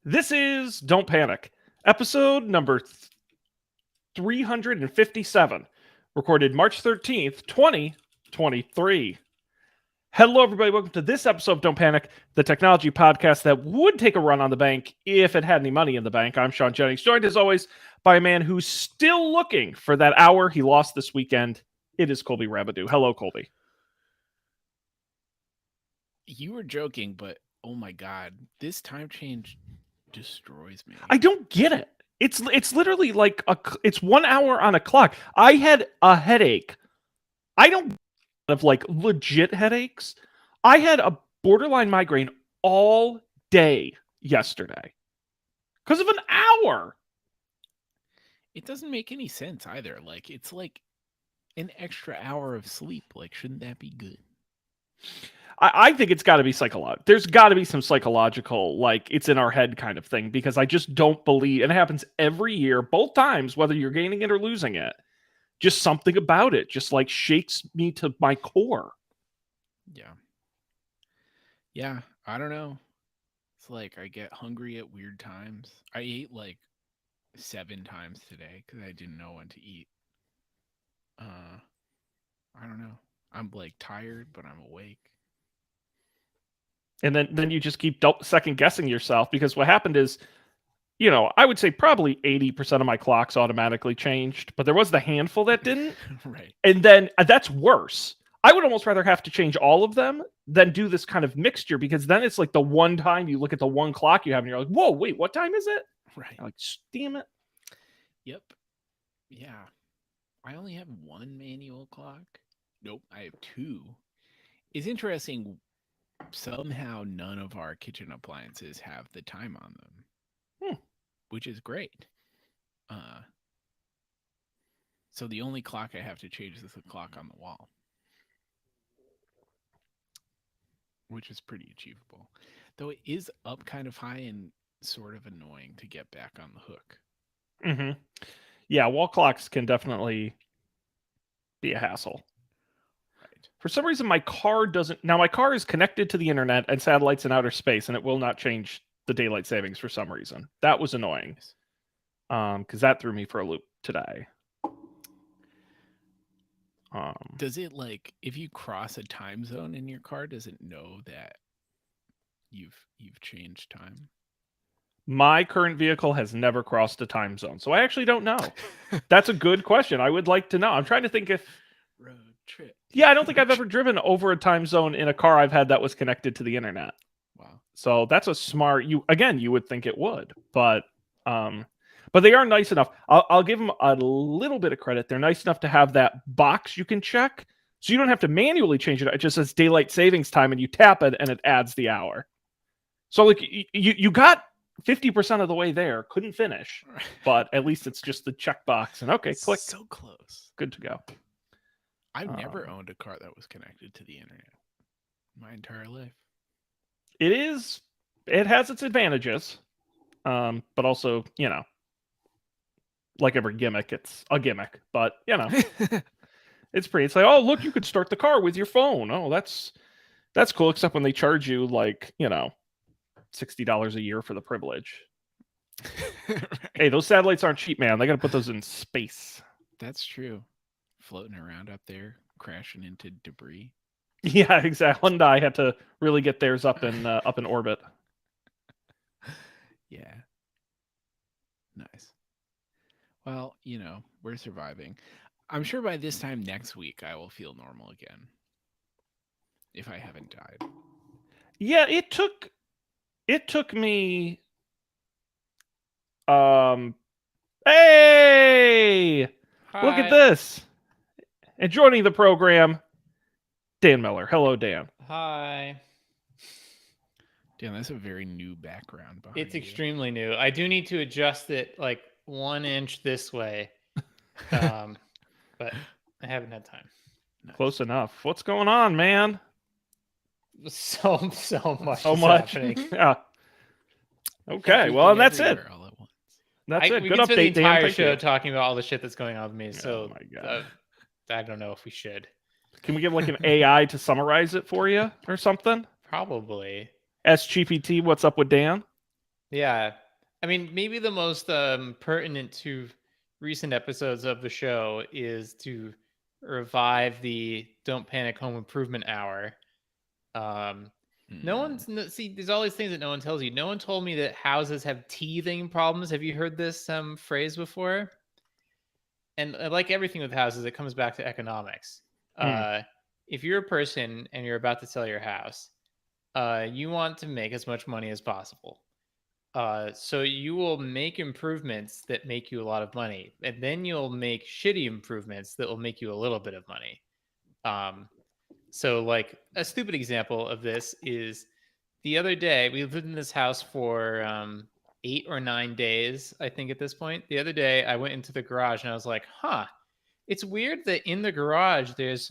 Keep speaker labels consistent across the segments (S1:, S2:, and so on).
S1: This is Don't Panic, episode number 357, recorded March 13th, 2023. Hello, everybody. Welcome to this episode of Don't Panic, the technology podcast that would take a run on the bank if it had any money in the bank. I'm Sean Jennings, joined as always by a man who's still looking for that hour he lost this weekend. It is Colby Rabadou. Hello, Colby.
S2: You were joking, but oh my god, this time change destroys me.
S1: I don't get it. It's literally like it's 1 hour on a clock. I had a headache. I don't have like legit headaches. I had a borderline migraine all day yesterday because of an hour.
S2: It doesn't make any sense either. Like it's like an extra hour of sleep. Like, shouldn't that be good?
S1: I think it's got to be psychological. There's got to be some psychological, like it's in our head kind of thing, because I just don't believe, and it happens every year, both times, whether you're gaining it or losing it. Just something about it just like shakes me to my core.
S2: Yeah, I don't know. It's like I get hungry at weird times. I ate like 7 times today because I didn't know when to eat. I don't know. I'm like tired, but I'm awake.
S1: And then you just keep second guessing yourself, because what happened is, I would say probably 80% of my clocks automatically changed, but there was the handful that didn't.
S2: Right.
S1: And then that's worse. I would almost rather have to change all of them than do this kind of mixture, because then it's like the one time you look at the one clock you have and you're like, whoa, wait, what time is it?
S2: Right.
S1: Like, damn it.
S2: Yep. Yeah. I only have one manual clock. Nope, I have 2. It's interesting. Somehow none of our kitchen appliances have the time on them, which is great. So the only clock I have to change is the clock on the wall, which is pretty achievable. Though it is up kind of high and sort of annoying to get back on the hook.
S1: Mm-hmm. Yeah, wall clocks can definitely be a hassle.
S2: Right.
S1: For some reason, my car doesn't. Now, my car is connected to the internet and satellites in outer space, and it will not change the daylight savings for some reason. That was annoying. Because that threw me for a loop today.
S2: Does it, like, if you cross a time zone in your car, does it know that you've changed time?
S1: My current vehicle has never crossed a time zone, so I actually don't know. That's a good question. I would like to know. I'm trying to think if
S2: road trip.
S1: Yeah, I don't think I've ever driven over a time zone in a car I've had that was connected to the internet.
S2: Wow.
S1: So that's a smart. You would think it would, but they are nice enough. I'll give them a little bit of credit. They're nice enough to have that box you can check, so you don't have to manually change it. It just says daylight savings time, and you tap it, and it adds the hour. So like you got 50% of the way there, couldn't finish, but at least it's just the checkbox, and okay, click.
S2: So close.
S1: Good to go.
S2: I've never owned a car that was connected to the internet my entire life.
S1: It has its advantages, but also, like every gimmick, it's a gimmick. But it's pretty. It's like, oh, look, you could start the car with your phone. Oh, that's cool. Except when they charge you like $60 a year for the privilege. Right. Hey, those satellites aren't cheap, man. They got to put those in space.
S2: That's true. Floating around up there, crashing into debris.
S1: Yeah, exactly. Hyundai had to really get theirs up in orbit.
S2: Yeah. Nice. Well, we're surviving. I'm sure by this time next week I will feel normal again. If I haven't died.
S1: Yeah, it took me hey! Hi. Look at this. And joining the program, Dan Miller. Hello, Dan.
S3: Hi.
S2: Dan, that's a very new background behind
S3: It's extremely new. I do need to adjust it like 1 inch this way. But I haven't had time.
S1: Nice. Close enough. What's going on, man?
S3: So much.
S1: So much.
S3: Happening.
S1: Yeah. Okay. Well, and that's it.
S2: All at once.
S1: That's it.
S3: We
S1: Good
S3: can
S1: update,
S3: spend the entire
S1: Dan.
S3: show talking about all the shit that's going on with me.
S1: Oh my God.
S3: I don't know if we should.
S1: Can we get like an AI to summarize it for you or something?
S3: Probably.
S1: SGPT, what's up with Dan?
S3: Yeah. I mean, maybe the most pertinent to recent episodes of the show is to revive the Don't Panic Home Improvement Hour. No one's see. There's all these things that no one tells you. No one told me that houses have teething problems. Have you heard this phrase before? And like everything with houses, it comes back to economics. If you're a person and you're about to sell your house, you want to make as much money as possible. So you will make improvements that make you a lot of money, and then you'll make shitty improvements that will make you a little bit of money. So like a stupid example of this is the other day we lived in this house for 8 or 9 days, I think at this point. The other day I went into the garage and I was like, huh, it's weird that in the garage there's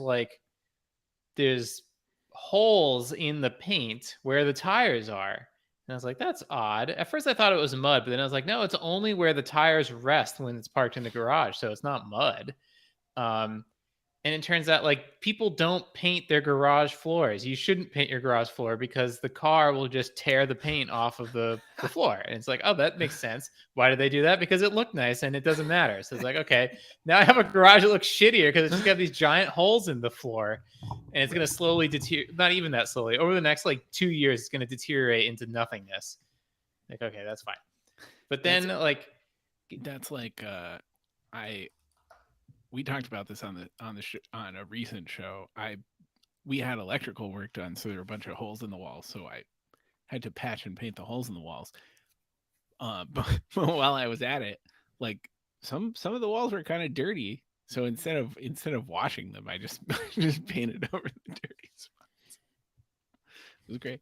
S3: holes in the paint where the tires are. And I was like, that's odd. At first I thought it was mud, but then I was like, no, it's only where the tires rest when it's parked in the garage. So it's not mud. And it turns out like people don't paint their garage floors. You shouldn't paint your garage floor because the car will just tear the paint off of the floor. And it's like, oh, that makes sense. Why did they do that? Because it looked nice and it doesn't matter. So it's like, okay, now I have a garage that looks shittier because it's just got these giant holes in the floor. And it's going to slowly deteriorate, not even that slowly. Over the next like 2 years, it's going to deteriorate into nothingness. Like, okay, that's fine. But then
S2: we talked about this on a recent show. We had electrical work done, so there were a bunch of holes in the walls. So I had to patch and paint the holes in the walls. But while I was at it, like some of the walls were kind of dirty. So instead of washing them, I just just painted over the dirty spots. It was great.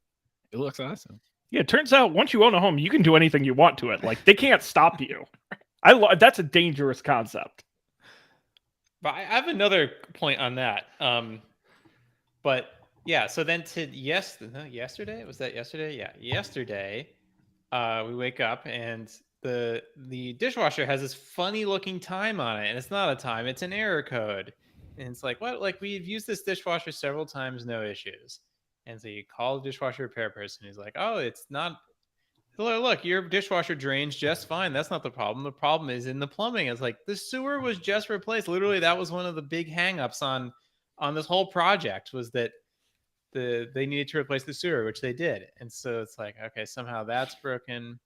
S2: It looks awesome.
S1: Yeah, it turns out once you own a home, you can do anything you want to it. Like they can't stop you. That's a dangerous concept.
S3: But I have another point on that. But yeah, so then yesterday, was that yesterday? Yeah, yesterday, we wake up and the dishwasher has this funny looking time on it, and it's not a time, it's an error code. And it's like, what? Like we've used this dishwasher several times, no issues. And so you call the dishwasher repair person who's like, oh, it's not. Look, your dishwasher drains just fine. That's not the problem. The problem is in the plumbing. It's like the sewer was just replaced. Literally, that was one of the big hangups on this whole project was that they needed to replace the sewer, which they did. And so it's like, okay, somehow that's broken.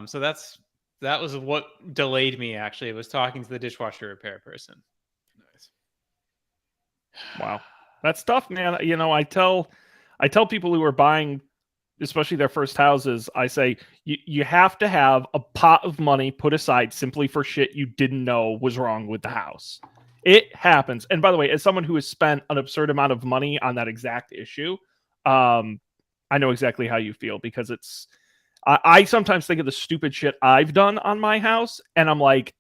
S3: So that was what delayed me. Actually, was talking to the dishwasher repair person.
S2: Nice.
S1: Wow, that's tough, man. You know, I tell people who are buying, especially their first houses, I say you have to have a pot of money put aside simply for shit you didn't know was wrong with the house. It happens. And by the way, as someone who has spent an absurd amount of money on that exact issue, I know exactly how you feel because I sometimes think of the stupid shit I've done on my house, and I'm like,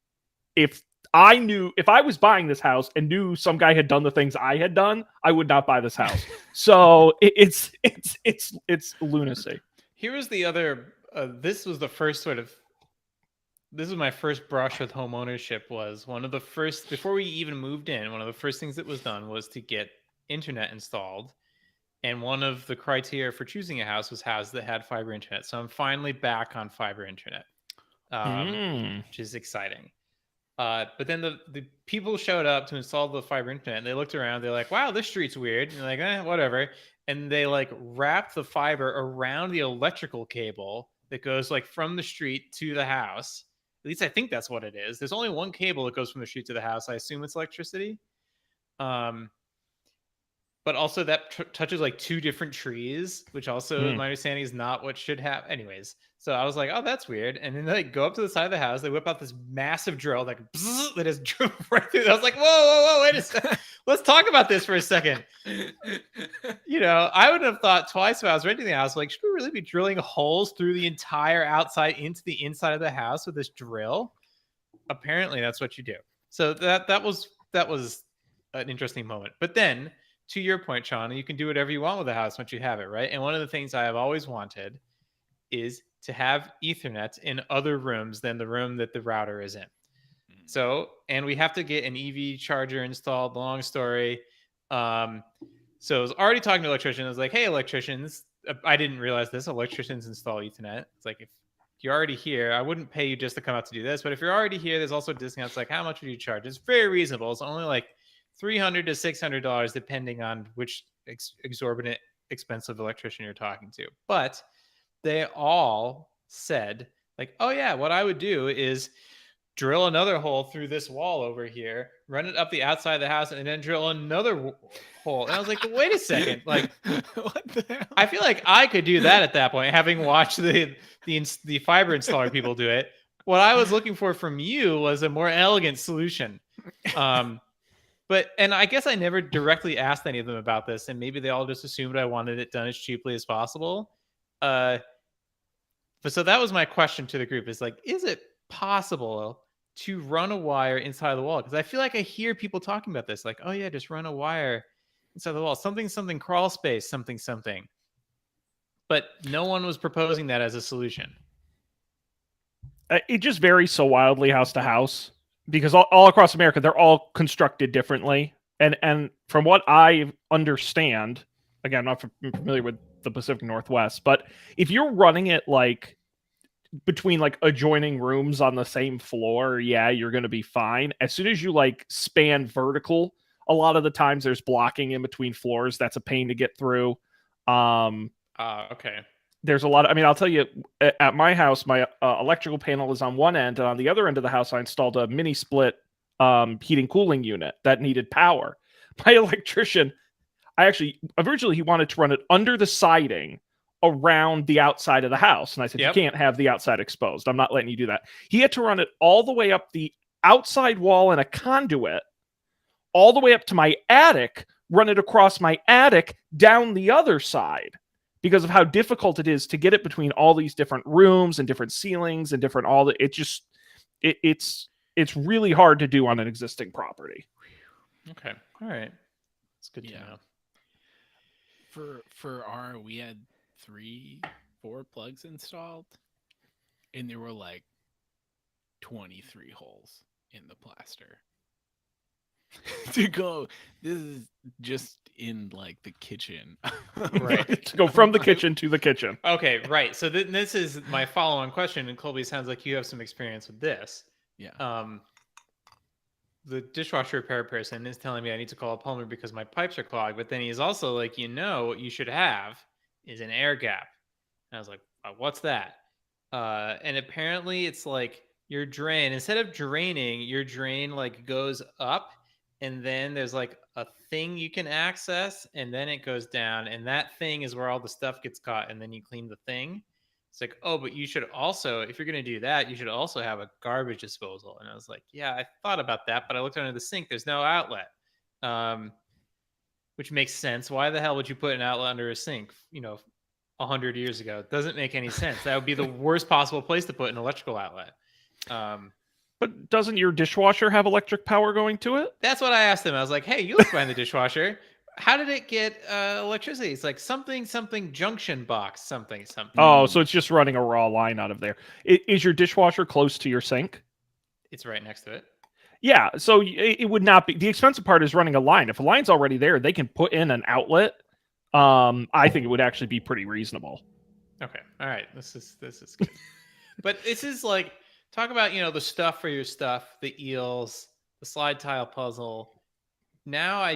S1: if I was buying this house and knew some guy had done the things I had done, I would not buy this house. So it's lunacy.
S3: Here was the other. This was the first this was my first brush with home ownership. Was one of the first, before we even moved in, one of the first things that was done was to get internet installed. And one of the criteria for choosing a house was houses that had fiber internet. So I'm finally back on fiber internet, which is exciting. But then the people showed up to install the fiber internet, and they looked around. They're like, wow, this street's weird. And they're like, whatever. And they like wrapped the fiber around the electrical cable that goes like from the street to the house. At least I think that's what it is. There's only one cable that goes from the street to the house. I assume it's electricity. But also that touches like 2 different trees, which also, my understanding, is not what should happen. Anyways, so I was like, oh, that's weird. And then they go up to the side of the house. They whip out this massive drill that just drove right through. I was like, whoa, wait a second. Let's talk about this for a second. You know, I would have thought twice if I was renting the house. Like, should we really be drilling holes through the entire outside into the inside of the house with this drill? Apparently, that's what you do. So that was an interesting moment. But then, to your point, Sean, you can do whatever you want with the house once you have it, right? And one of the things I have always wanted is to have Ethernet in other rooms than the room that the router is in. So, and we have to get an EV charger installed. Long story. So I was already talking to an electrician. I was like, hey, electricians, I didn't realize this. Electricians install Ethernet. It's like, you're already here. I wouldn't pay you just to come out to do this, but if you're already here, there's also discounts. Like, how much would you charge? It's very reasonable. It's only like $300 to $600, depending on which exorbitant expensive electrician you're talking to. But they all said, like, oh yeah, what I would do is drill another hole through this wall over here, run it up the outside of the house, and then drill another hole. And I was like, wait a second, like,
S2: What the hell?
S3: I feel like I could do that at that point, having watched the fiber installer people do it. What I was looking for from you was a more elegant solution. And I guess I never directly asked any of them about this, and maybe they all just assumed I wanted it done as cheaply as possible. But so that was my question to the group: is like, is it possible to run a wire inside the wall? Because I feel like I hear people talking about this, like, oh yeah, just run a wire inside the wall, something crawl space, something. But no one was proposing that as a solution.
S1: It just varies so wildly house to house, because all across America, they're all constructed differently. And from what I understand, again, I'm not familiar with the Pacific Northwest, but if you're running it like between like adjoining rooms on the same floor, yeah, you're going to be fine. As soon as you like span vertical, a lot of the times there's blocking in between floors. That's a pain to get through.
S3: Okay.
S1: There's a lot of, I mean, I'll tell you, at my house, my electrical panel is on one end, and on the other end of the house, I installed a mini split heating cooling unit that needed power. My electrician, originally he wanted to run it under the siding around the outside of the house. And I said, You can't have the outside exposed. I'm not letting you do that. He had to run it all the way up the outside wall in a conduit, all the way up to my attic, run it across my attic down the other side, because of how difficult it is to get it between all these different rooms and different ceilings and different it's really hard to do on an existing property.
S3: Okay. All right. It's good to know.
S2: We had 3-4 plugs installed, and there were like 23 holes in the plaster. To go, this is just in like the kitchen.
S3: Right.
S1: To go from the kitchen to the kitchen.
S3: Okay, right. So this is my follow-on question, and Colby, sounds like you have some experience with this.
S2: Yeah.
S3: The dishwasher repair person is telling me I need to call a plumber because my pipes are clogged, but then he's also like, what you should have is an air gap. And I was like, what's that? And apparently it's like your drain, instead of draining, your drain like goes up, and then there's like a thing you can access, and then it goes down, and that thing is where all the stuff gets caught, and then you clean the thing. It's like, oh, but you should also, if you're going to do that, you should also have a garbage disposal. And I was like, yeah, I thought about that, but I looked under the sink. There's no outlet, which makes sense. Why the hell would you put an outlet under a sink, 100 years ago? It doesn't make any sense. That would be the worst possible place to put an electrical outlet.
S1: But doesn't your dishwasher have electric power going to it?
S3: That's what I asked him. I was like, hey, you look behind the dishwasher. How did it get electricity? It's like something junction box, something.
S1: Oh, so it's just running a raw line out of there. Is your dishwasher close to your sink?
S3: It's right next to it.
S1: Yeah, so it would not be. The expensive part is running a line. If a line's already there, they can put in an outlet. I think it would actually be pretty reasonable.
S3: Okay, all right, this is good. But this is like, talk about the stuff for your stuff, the eels, the slide tile puzzle. Now I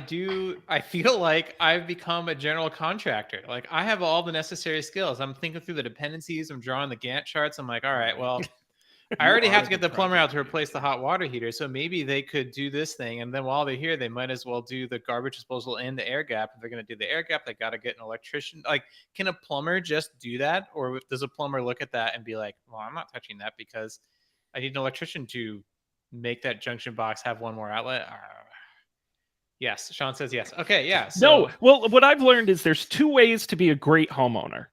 S3: feel like I've become a general contractor. Like, I have all the necessary skills. I'm thinking through the dependencies. I'm drawing the Gantt charts. I'm like, all right, well, I already have to get the plumber out to replace the hot water heater. So maybe they could do this thing. And then while they're here, they might as well do the garbage disposal and the air gap. If they're going to do the air gap, they got to get an electrician. Like, can a plumber just do that? Or does a plumber look at that and be like, well, I'm not touching that because I need an electrician to make that junction box have one more outlet? Yes, Sean says yes. Okay, yeah. So...
S1: No, well, what I've learned is there's two ways to be a great homeowner.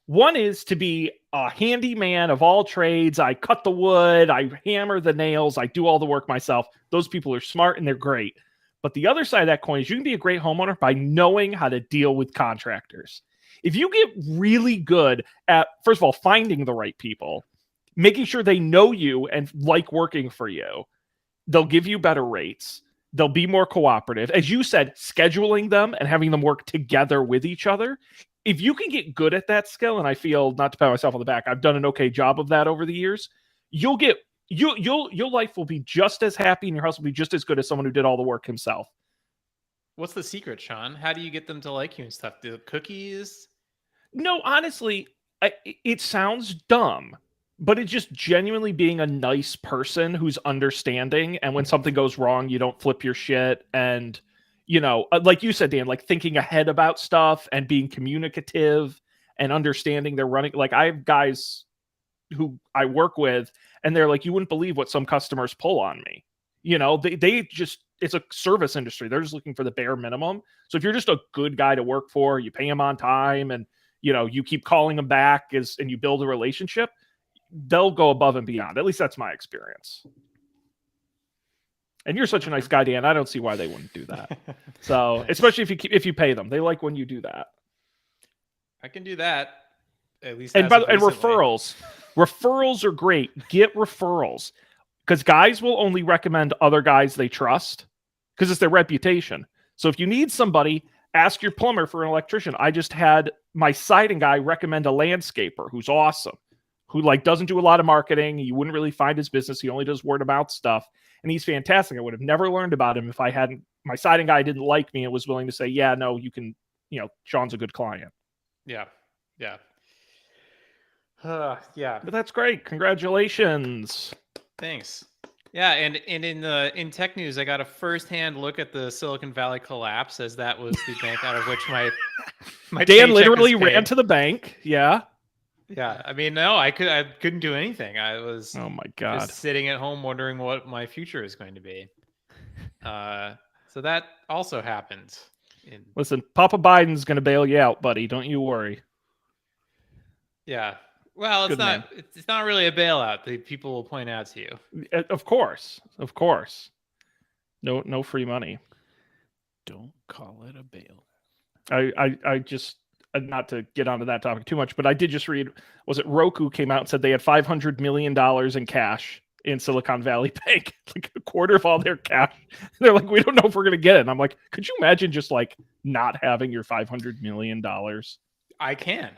S1: One is to be a handyman of all trades. I cut the wood, I hammer the nails, I do all the work myself. Those people are smart and they're great. But the other side of that coin is you can be a great homeowner by knowing how to deal with contractors. If you get really good at, first of all, finding the right people, making sure they know you and like working for you, they'll give you better rates. They'll be more cooperative. As you said, scheduling them and having them work together with each other if you can get good at that skill, and I feel, not to pat myself on the back, I've done an okay job of that over the years, your life will be just as happy and your house will be just as good as someone who did all the work himself.
S3: What's the secret, Sean? How do you get them to like you and stuff? The cookies?
S1: No, honestly, it sounds dumb, but it's just genuinely being a nice person who's understanding. And when something goes wrong, you don't flip your shit. And, like you said, Dan, like thinking ahead about stuff and being communicative and understanding they're running. Like I have guys who I work with and they're like, you wouldn't believe what some customers pull on me. They just, it's a service industry. They're just looking for the bare minimum. So if you're just a good guy to work for, you pay them on time and, you keep calling them back and you build a relationship, they'll go above and beyond. At least that's my experience. And you're such a nice guy, Dan. I don't see why they wouldn't do that. So, especially if you pay them, they like when you do that.
S3: I can do that. At least.
S1: And referrals are great. Get referrals because guys will only recommend other guys they trust because it's their reputation. So if you need somebody, ask your plumber for an electrician. I just had my siding guy recommend a landscaper who's awesome, who doesn't do a lot of marketing. You wouldn't really find his business. He only does word of mouth stuff. And he's fantastic. I would have never learned about him if I hadn't, my siding guy didn't like me and was willing to say, yeah, no, you can, Sean's a good client.
S3: Yeah. Yeah.
S1: But that's great. Congratulations.
S3: Thanks. Yeah, and in tech news, I got a firsthand look at the Silicon Valley collapse, as that was the bank out of which my
S1: Dan literally ran to the bank. Yeah.
S3: Yeah, I mean, no, I couldn't do anything. I was
S1: oh my god
S3: just sitting at home wondering what my future is going to be. So that also happened.
S1: Listen, Papa Biden's going to bail you out, buddy. Don't you worry.
S3: Yeah. Well, it's not really a bailout. The people will point out to you.
S1: Of course. No free money.
S2: Don't call it a bailout.
S1: I just, not to get onto that topic too much, but I did just read, was it Roku came out and said they had $500 million in cash in Silicon Valley Bank, like a quarter of all their cash. They're like, we don't know if we're going to get it. And I'm like, could you imagine just not having your $500 million?
S3: I can.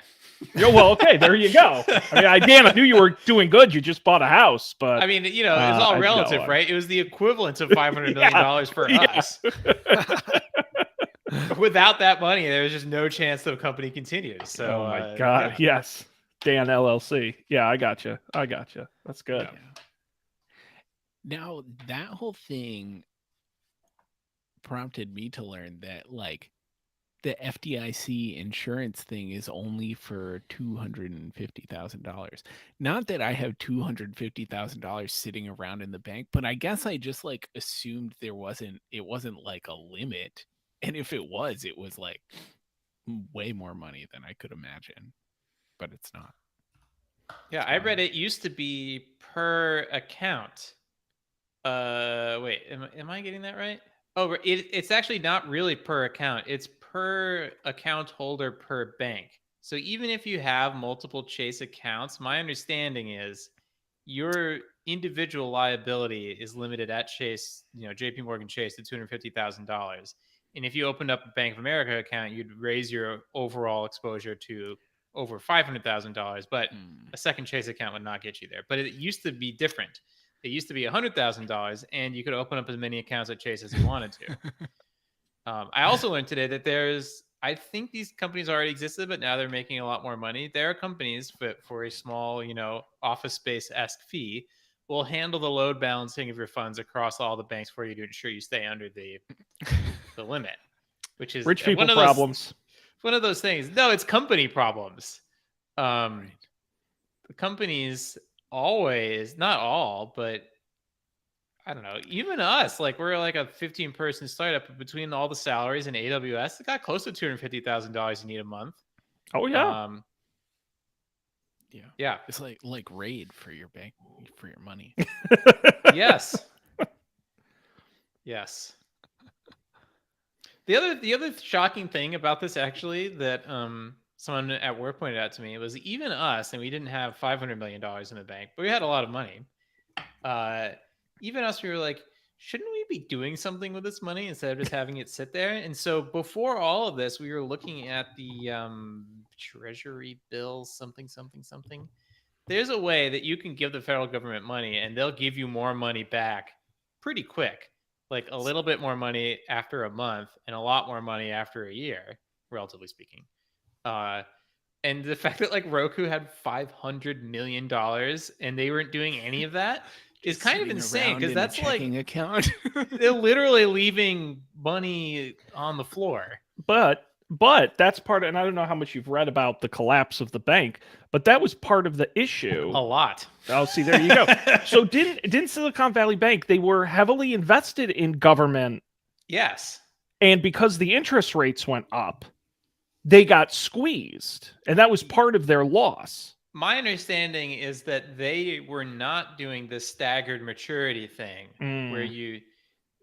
S1: Well, okay, there you go. I mean, Dan, I knew you were doing good. You just bought a house, but
S3: I mean, it's all relative, right? It was the equivalent of $500 million for us. Without that money, there was just no chance the company continues. So,
S1: oh my god, yeah. Yes, Dan LLC. Yeah, I got you. That's good.
S2: Yeah. Now that whole thing prompted me to learn that the FDIC insurance thing is only for $250,000. Not that I have $250,000 sitting around in the bank, but I guess I just assumed it wasn't a limit. And if it was way more money than I could imagine, but it's not.
S3: Yeah, I read it used to be per account. Wait, am I getting that right? Oh, it's actually not really per account. It's per account holder per bank. So even if you have multiple Chase accounts, my understanding is your individual liability is limited at Chase, JP Morgan Chase to $250,000. And if you opened up a Bank of America account, you'd raise your overall exposure to over $500,000. But a second Chase account would not get you there. But it used to be different. It used to be $100,000, and you could open up as many accounts at Chase as you wanted to. I also learned today that I think these companies already existed, but now they're making a lot more money. There are companies for a small, office space-esque fee will handle the load balancing of your funds across all the banks for you to ensure you stay under the limit, which is
S1: rich people problems.
S3: One of those things. No, it's company problems. The companies always, not all, but I don't know, even us, we're a 15-person startup, but between all the salaries and AWS, it got close to $250,000 you need a month.
S1: Oh yeah.
S2: Yeah. It's like Raid for your bank, for your money.
S3: Yes. Yes. The other shocking thing about this, actually, that someone at work pointed out to me was even us, and we didn't have $500 million in the bank, but we had a lot of money. Even us, we were like, shouldn't we be doing something with this money instead of just having it sit there? And so before all of this, we were looking at the treasury bills, something. There's a way that you can give the federal government money and they'll give you more money back pretty quick. Like a little bit more money after a month and a lot more money after a year, relatively speaking. And the fact that like Roku had $500 million and they weren't doing any of that is kind of
S2: Sitting
S3: insane,
S2: around
S3: because
S2: in a
S3: that's like
S2: checking account.
S3: they're literally leaving money on the floor.
S1: But that's part of, and I don't know how much you've read about the collapse of the bank, but that was part of the issue.
S3: A lot.
S1: Oh, see, there you go. So didn't Silicon Valley Bank, they were heavily invested in government,
S3: Yes.
S1: and because the interest rates went up, they got squeezed, and that was part of their loss.
S3: My understanding is that they were not doing the staggered maturity thing where you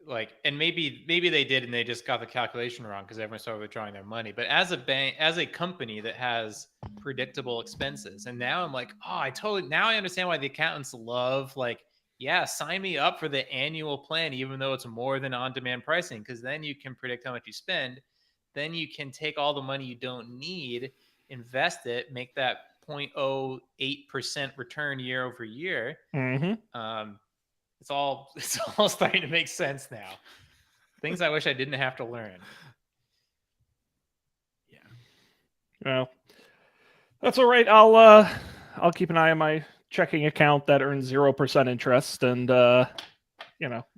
S3: like, and maybe they did and they just got the calculation wrong because everyone started withdrawing their money. But as a bank, as a company that has predictable expenses, and now I'm like, oh, now I understand why the accountants love like, yeah, sign me up for the annual plan, even though it's more than on-demand pricing, because then you can predict how much you spend. Then you can take all the money you don't need, invest it, make that 0.08% return year over year.
S1: Mm-hmm.
S3: It's all starting to make sense now. Things I wish I didn't have to learn.
S2: Yeah.
S1: Well, that's all right. I'll keep an eye on my checking account that earns 0% interest, and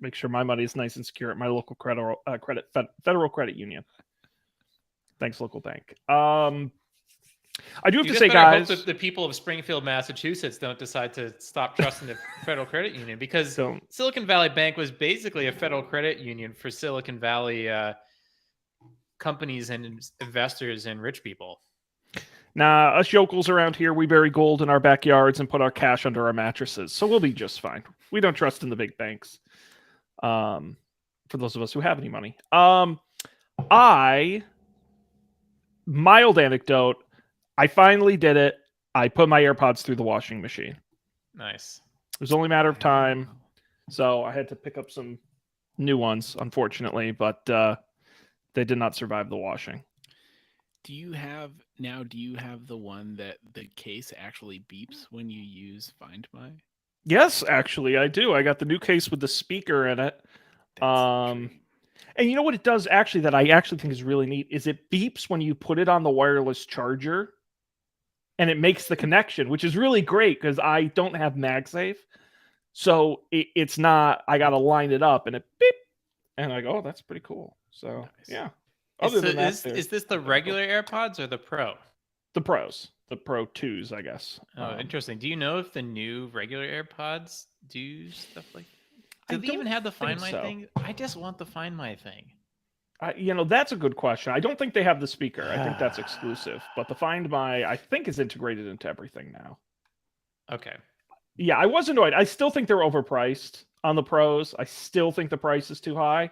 S1: make sure my money is nice and secure at my local federal credit union. Thanks, local bank. I do have to say, guys,
S3: hope that the people of Springfield, Massachusetts, don't decide to stop trusting the federal credit union, because Silicon Valley Bank was basically a federal credit union for Silicon Valley companies and investors and rich people.
S1: Nah, us yokels around here, we bury gold in our backyards and put our cash under our mattresses, so we'll be just fine. We don't trust in the big banks. For those of us who have any money. Mild anecdote, I finally did it. I put my AirPods through the washing machine.
S3: Nice.
S1: It was only a matter of time. So I had to pick up some new ones, unfortunately, but they did not survive the washing.
S2: Do you have the one that the case actually beeps when you use Find My?
S1: Yes, actually, I do. I got the new case with the speaker in it. And you know what it does actually that I actually think is really neat is it beeps when you put it on the wireless charger, and it makes the connection, which is really great because I don't have MagSafe. So it's not, I got to line it up and it beep. And I go, oh, that's pretty cool. So,
S2: nice.
S1: Yeah.
S3: Is this the regular AirPods or the Pro?
S1: The Pros. The Pro 2s, I guess.
S3: Oh, interesting. Do you know if the new regular AirPods do stuff like that? Do they even have the Find My thing? I just want the Find My thing.
S1: That's a good question. I don't think they have the speaker. I think that's exclusive. But the Find My, I think, is integrated into everything now.
S3: Okay.
S1: Yeah, I was annoyed. I still think they're overpriced on the Pros. I still think the price is too high.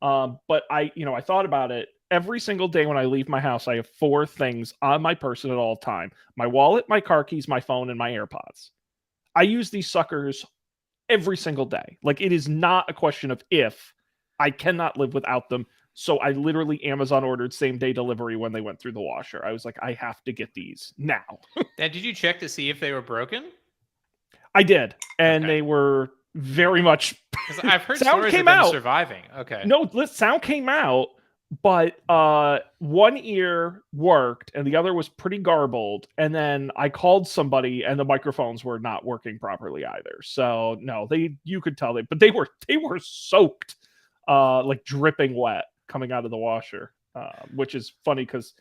S1: But I thought about it. Every single day when I leave my house, I have 4 things on my person at all time. My wallet, my car keys, my phone, and my AirPods. I use these suckers every single day. Like, it is not a question of if. I cannot live without them. So I literally Amazon ordered same-day delivery when they went through the washer. I was like, I have to get these now.
S3: Now, did you check to see if they were broken?
S1: I did. And they were very much...
S3: Because I've heard
S1: sound
S3: stories
S1: came
S3: of them
S1: out.
S3: surviving. Okay.
S1: No, sound came out, but one ear worked and the other was pretty garbled. And then I called somebody and the microphones were not working properly either. So no, you could tell but they were soaked, like dripping wet coming out of the washer, which is funny because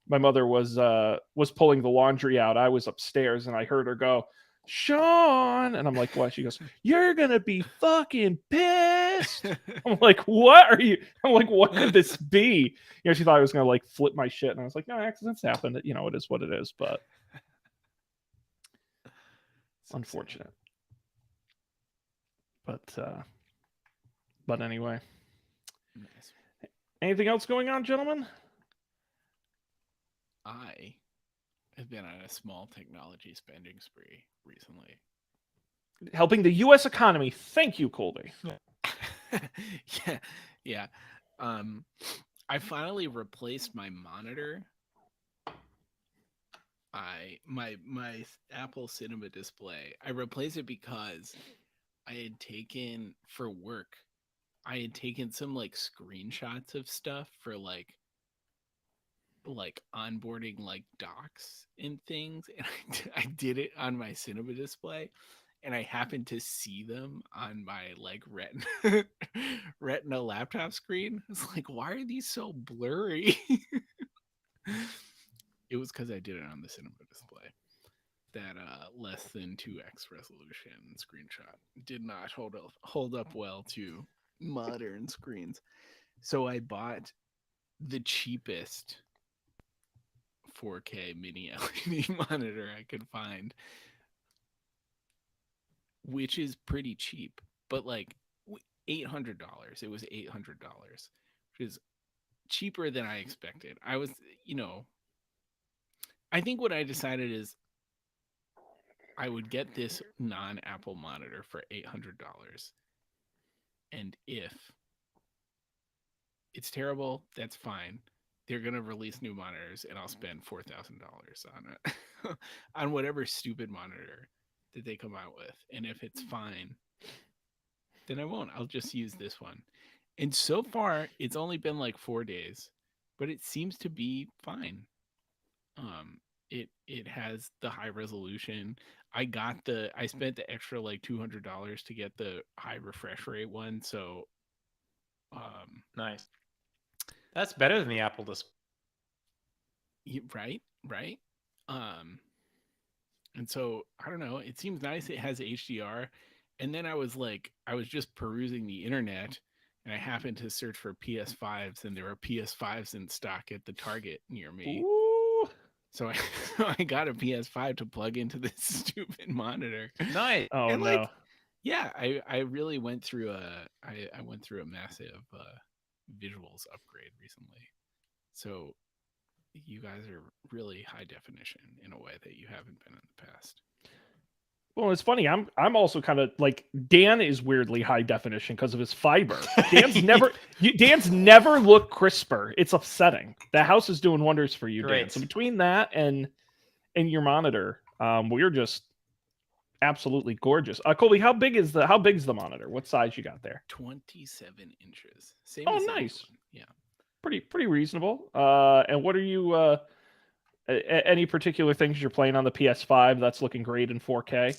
S1: my mother was pulling the laundry out. I was upstairs and I heard her go, Sean, and I'm like, what? She goes, you're gonna be fucking pissed. I'm like, what are you? I'm like, what could this be? She thought I was gonna like flip my shit, and I was like, no, accidents happen. It is what it is, but unfortunate. But anyway.
S2: Nice.
S1: Anything else going on, gentlemen?
S2: I have been on a small technology spending spree recently.
S1: Helping the U.S. economy. Thank you, Colby.
S2: Yeah, yeah. I finally replaced my monitor. My Apple Cinema display. I replaced it because I had taken for work. I had taken some like screenshots of stuff for like onboarding like docs and things, and I did it on my cinema display, and I happened to see them on my like retina laptop screen. It's like, why are these so blurry? It was because I did it on the cinema display. That less than 2x resolution screenshot did not hold up well to modern screens. So I bought the cheapest 4K mini LED monitor I could find, which is pretty cheap, but like $800. It was $800, which is cheaper than I expected. I was, I think what I decided is I would get this non-Apple monitor for $800, and if it's terrible, that's fine. They're gonna release new monitors, and I'll spend $4,000 on it, on whatever stupid monitor that they come out with. And if it's fine, then I won't. I'll just use this one. And so far, it's only been like 4 days, but it seems to be fine. It has the high resolution. I spent the extra like $200 to get the high refresh rate one. So,
S3: Nice. That's better than the Apple display.
S2: right. And so I don't know. It seems nice. It has HDR. And then I was just perusing the internet, and I happened to search for PS5s, and there were PS5s in stock at the Target near me.
S1: Ooh.
S2: So I got a PS5 to plug into this stupid monitor.
S3: Nice.
S1: Oh
S2: And,
S1: no.
S2: Yeah, I really went through a massive visuals upgrade recently. So you guys are really high definition in a way that you haven't been in the past.
S1: Well, it's funny. I'm also kind of like Dan is weirdly high definition because of his fiber. Dan's never looked crisper. It's upsetting. The house is doing wonders for you, Dan.
S3: Great.
S1: So between that and your monitor, we're just absolutely gorgeous. Colby, how big's the monitor? What size you got there?
S2: 27 inches. Same
S1: Oh,
S2: as the
S1: nice.
S2: one. Yeah.
S1: Pretty reasonable. And what are you? Any particular things you're playing on the PS5 that's looking great in 4K?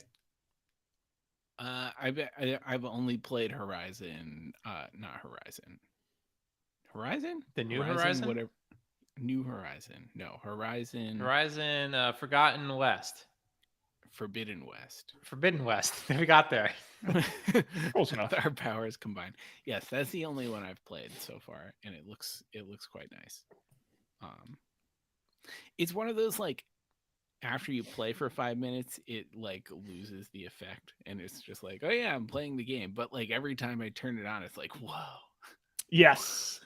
S2: I've only played Horizon, not Horizon. Horizon?
S3: The new Horizon?
S2: Whatever. New Horizon. No, Horizon.
S3: Horizon Forgotten West.
S2: Forbidden West.
S3: Forbidden West. We got there.
S1: Close enough.
S2: Our powers combined. Yes, that's the only one I've played so far, and it looks quite nice. It's one of those like after you play for 5 minutes, it like loses the effect, and it's just like, oh yeah, I'm playing the game. But like every time I turn it on, it's like, whoa.
S1: Yes.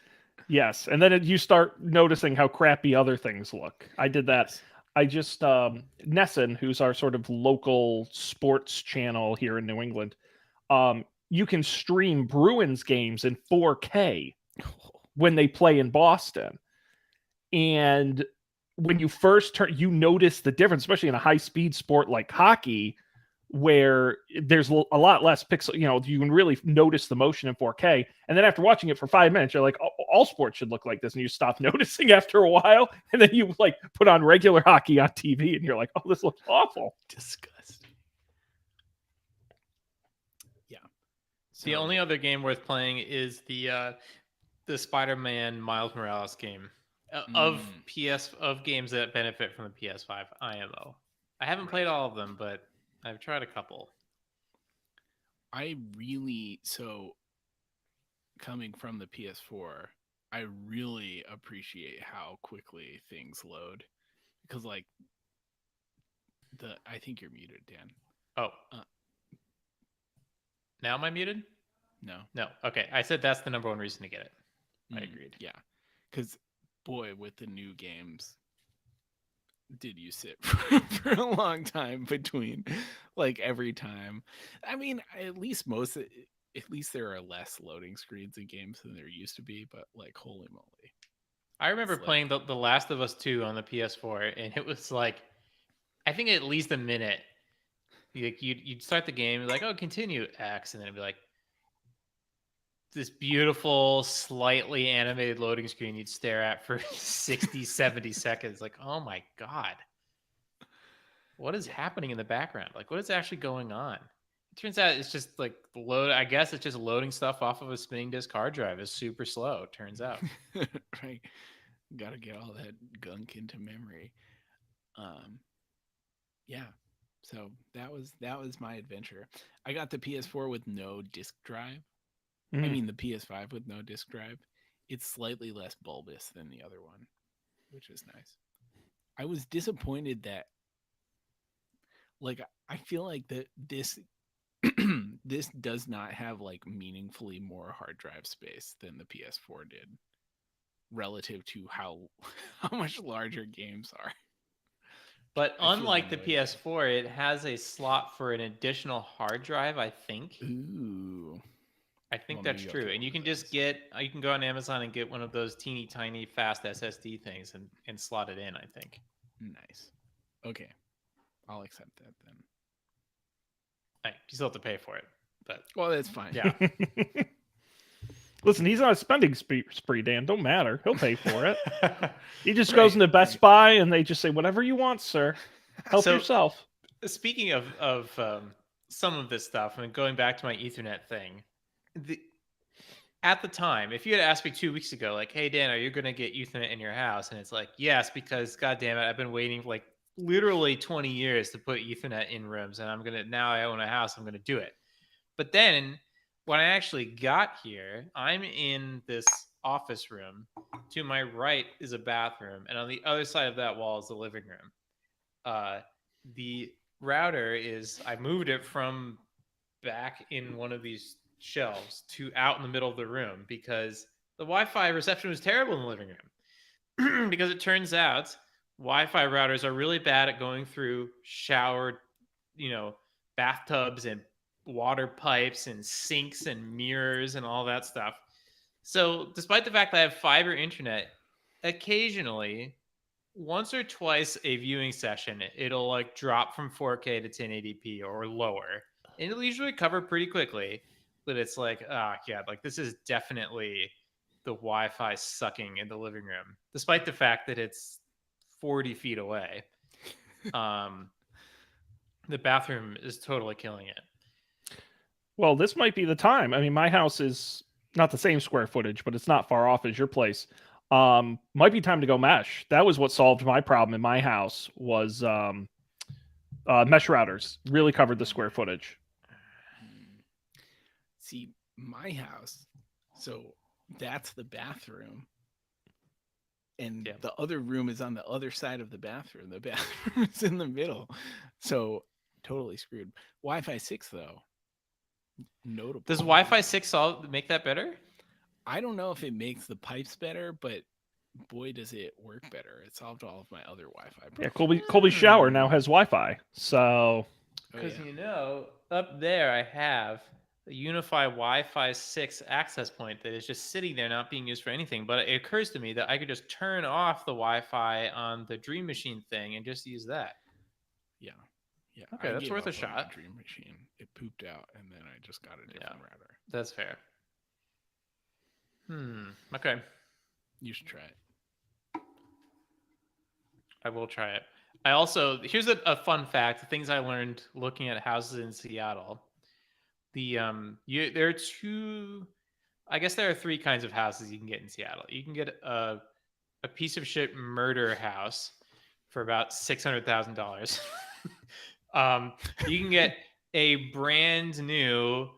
S1: And then you start noticing how crappy other things look. I did that.
S3: Yes.
S1: I just Nessun, who's our sort of local sports channel here in New England, you can stream Bruins games in 4K when they play in Boston. And when you first turn, you notice the difference, especially in a high-speed sport like hockey, where there's a lot less pixel. You can really notice the motion in 4K. And then after watching it for 5 minutes, you're like, all sports should look like this. And you stop noticing after a while. And then you like put on regular hockey on TV, and you're like, oh, this looks awful.
S2: Disgusting. Yeah.
S3: The only other game worth playing is the Spider-Man Miles Morales game of games that benefit from the PS5 IMO. I haven't played all of them, but I've tried a couple.
S2: Coming from the PS4, I really appreciate how quickly things load, because like I think you're muted, Dan.
S3: Oh. Now am I muted?
S2: No.
S3: Okay. I said that's the number one reason to get it. I agreed.
S2: Yeah. Because boy, with the new games, did you sit for a long time between like every time? I mean, at least at least there are less loading screens in games than there used to be, but like, holy moly.
S3: I remember
S2: It's like-
S3: playing the Last of Us 2 on the PS4, and it was like, I think at least a minute. You'd start the game, like, oh, continue X, and then it'd be like this beautiful, slightly animated loading screen you'd stare at for 60, 70 seconds. Like, oh my God. What is happening in the background? Like, what is actually going on? It turns out it's just like I guess it's just loading stuff off of a spinning disk hard drive. It's super slow, it turns out.
S2: Right. Got to get all that gunk into memory. Yeah. So that was my adventure. I got the PS4 with no disk drive. I
S1: Mhm.
S2: mean the PS5 with no disk drive. It's slightly less bulbous than the other one, which is nice. I was disappointed that, like, I feel like that this this does not have like meaningfully more hard drive space than the PS4 did relative to how much larger games are.
S3: But
S2: I feel
S3: unlike the
S2: annoyed by it.
S3: PS4, it has a slot for an additional hard drive, I think.
S2: Ooh.
S3: I think
S2: Well,
S3: that's
S2: maybe I'll
S3: true.
S2: get
S3: And you
S2: one
S3: can
S2: of
S3: just
S2: those.
S3: you can go on Amazon and get one of those teeny tiny fast SSD things and slot it in, I think.
S2: Nice. Okay. I'll accept that then.
S3: You still have to pay for it. But
S2: Well, that's fine.
S3: yeah.
S1: Listen, he's on a spending spree, Dan. Don't matter. He'll pay for it. He just
S3: Right,
S1: goes into Best
S2: right.
S1: Buy and they just say, whatever you want, sir. Help
S3: So-
S1: yourself.
S3: Speaking of some of this stuff, and going back to my Ethernet thing, at the time, if you had asked me 2 weeks ago, like, "Hey Dan, are you going to get Ethernet in your house?" and it's like, "Yes," because God damn it, I've been waiting like literally 20 years to put Ethernet in rooms, and now I own a house, I'm going to do it. But then when I actually got here, I'm in this office room. To my right is a bathroom, and on the other side of that wall is the living room. The router I moved it from back in one of these shelves to out in the middle of the room because the Wi-Fi reception was terrible in the living room. Because it turns out Wi-Fi routers are really bad at going through shower, bathtubs and water pipes and sinks and mirrors and all that stuff. So despite the fact that I have fiber internet, occasionally, once or twice a viewing session, it'll like drop from 4K to 1080p or lower. And it'll usually recover pretty quickly. But it's like, yeah, like this is definitely the Wi-Fi sucking in the living room, despite the fact that it's 40 feet away. The bathroom is totally killing it.
S1: Well, this might be the time. I mean, my house is not the same square footage, but it's not far off as your place. Might be time to go mesh. That was what solved my problem in my house was mesh routers. Really covered the square footage.
S2: See, my house, so that's the bathroom. And
S3: Yeah.
S2: the other room is on the other side of the bathroom. The bathroom is in the middle. So totally screwed. Wi-Fi 6, though. Notable.
S3: Does Wi-Fi 6 make that better?
S2: I don't know if it makes the pipes better, but boy, does it work better. It solved all of my other Wi-Fi problems.
S1: Yeah, Colby's shower now has Wi-Fi. So
S2: Oh,
S3: Because
S2: yeah.
S3: up there I have a Unify Wi-Fi 6 access point that is just sitting there not being used for anything. But it occurs to me that I could just turn off the Wi-Fi on the Dream Machine thing and just use that.
S2: Yeah. Yeah.
S3: Okay,
S2: I
S3: that's
S2: gave
S3: worth a
S2: up on my
S3: shot.
S2: Dream Machine. It pooped out, and then I just got a different router.
S3: That's fair. Okay.
S2: You should try it.
S3: I will try it. I also here's a fun fact: things I learned looking at houses in Seattle. There are two. I guess there are three kinds of houses you can get in Seattle. You can get a piece of shit murder house for about $600,000. You can get a brand new,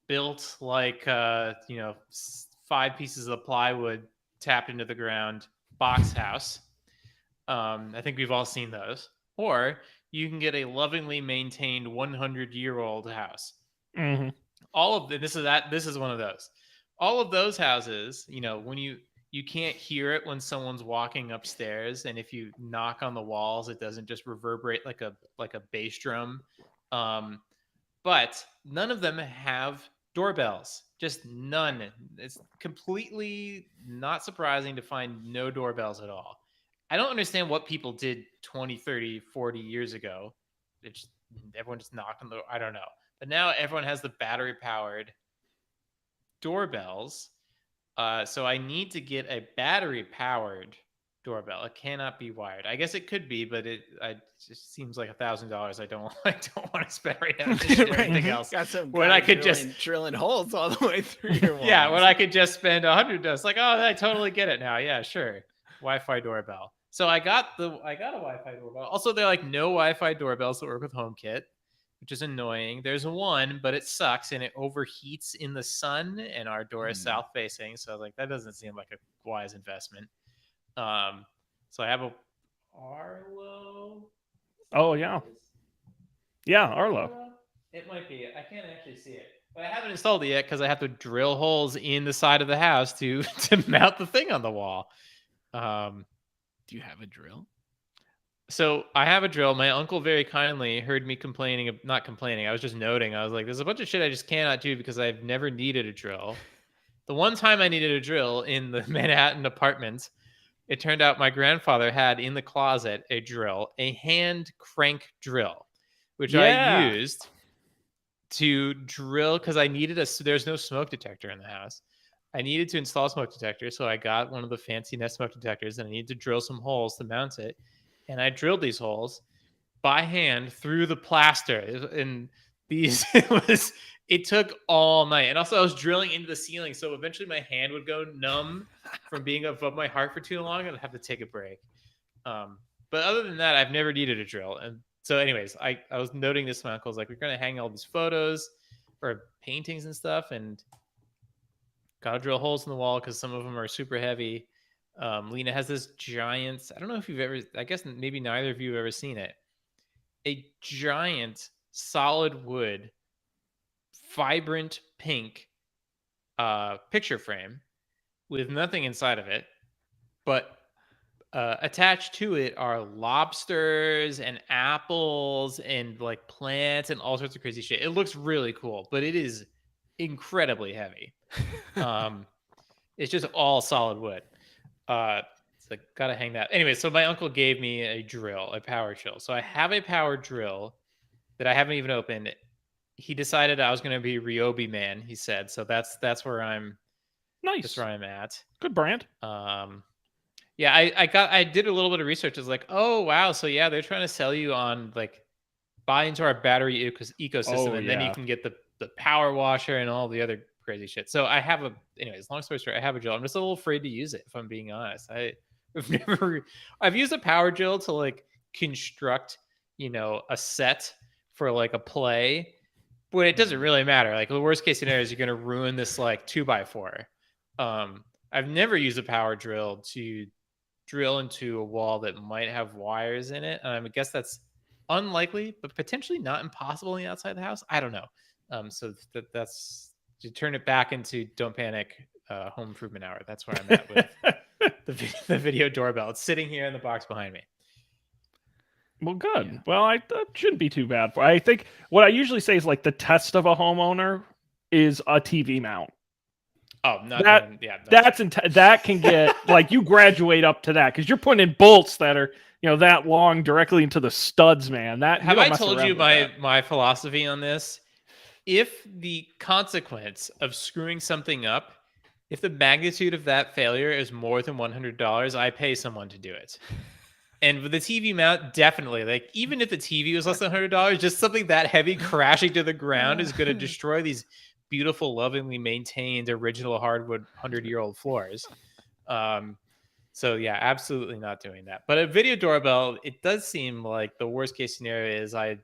S3: built like 5 pieces of plywood tapped into the ground box house. I think we've all seen those. Or you can get a lovingly maintained 100-year-old house.
S1: mhm.
S3: This is one of those. All of those houses, when you can't hear it when someone's walking upstairs, and if you knock on the walls, it doesn't just reverberate like a bass drum. But none of them have Doorbells, just none. It's completely not surprising to find no doorbells at all. I don't understand what people did 20, 30, 40 years ago. Everyone just knocked on the, I don't know. But now everyone has the battery powered doorbells. So I need to get a battery powered doorbell. It cannot be wired. I guess it could be, but it just seems like $1,000. I don't want to spend right now. Just
S2: Right.
S3: everything else.
S2: Got some
S3: When
S2: guy
S3: I could just
S2: drilling holes all the way through your walls.
S3: yeah, when I could just spend $100. Like, oh, I totally get it now. Yeah, sure. Wi-Fi doorbell. So I got a Wi-Fi doorbell. Also, they're like no Wi-Fi doorbells that work with HomeKit, which is annoying. There's one, but it sucks and it overheats in the sun, and our door is south facing. So like that doesn't seem like a wise investment. So I have a Arlo.
S1: Oh yeah, Arlo.
S3: It might be. I can't actually see it, but I haven't installed it yet because I have to drill holes in the side of the house to mount the thing on the wall.
S2: Do you have a drill?
S3: So I have a drill. My uncle very kindly heard me not complaining. I was just noting. I was like, there's a bunch of shit I just cannot do because I've never needed a drill. The one time I needed a drill in the Manhattan apartment, it turned out my grandfather had in the closet a drill, a hand crank drill, which I used to drill because I needed there's no smoke detector in the house. I needed to install a smoke detector. So I got one of the fancy Nest smoke detectors and I needed to drill some holes to mount it. And I drilled these holes by hand through the plaster. And it took all night. And also I was drilling into the ceiling. So eventually my hand would go numb from being above my heart for too long. And I'd have to take a break. But other than that, I've never needed a drill. And so anyways, I was noting this to my uncle. I was like, we're going to hang all these photos or paintings and stuff. And got to drill holes in the wall because some of them are super heavy. Lena has this giant, I don't know if you've ever, I guess maybe neither of you have ever seen it. A giant solid wood, vibrant pink picture frame with nothing inside of it. But attached to it are lobsters and apples and like plants and all sorts of crazy shit. It looks really cool, but it is incredibly heavy. It's just all solid wood. So gotta hang that. Anyway, so my uncle gave me a drill, a power drill. So I have a power drill that I haven't even opened. He decided I was gonna be Ryobi man, he said. So that's where I'm
S1: Nice.
S3: That's where I'm at.
S1: Good brand.
S3: Yeah, I did a little bit of research. It's like, oh wow, so yeah, they're trying to sell you on like buy into our battery ecosystem, and then you can get the power washer and all the other crazy shit. So I have anyways, long story short, I have a drill. I'm just a little afraid to use it, if I'm being honest. I've used a power drill to like construct, a set for like a play, but it doesn't really matter. Like the worst case scenario is you're going to ruin this like 2x4. I've never used a power drill to drill into a wall that might have wires in it. I guess that's unlikely, but potentially not impossible on the outside of the house. I don't know. So that's to turn it back into Don't Panic Home Improvement Hour. That's where I'm at with the video doorbell. It's sitting here in the box behind me.
S1: Well, good. Yeah. Well, that shouldn't be too bad. I think what I usually say is like the test of a homeowner is a TV mount.
S3: Oh, no,
S1: that can get like you graduate up to that because you're putting in bolts that are that long directly into the studs, man. That
S3: have I told you my philosophy on this? If the consequence of screwing something up, if the magnitude of that failure is more than $100, I pay someone to do it. And with the TV mount, definitely, like even if the TV was less than $100, just something that heavy crashing to the ground is going to destroy these beautiful, lovingly maintained original hardwood 100-year-old floors. So yeah, absolutely not doing that. But a video doorbell, it does seem like the worst case scenario is I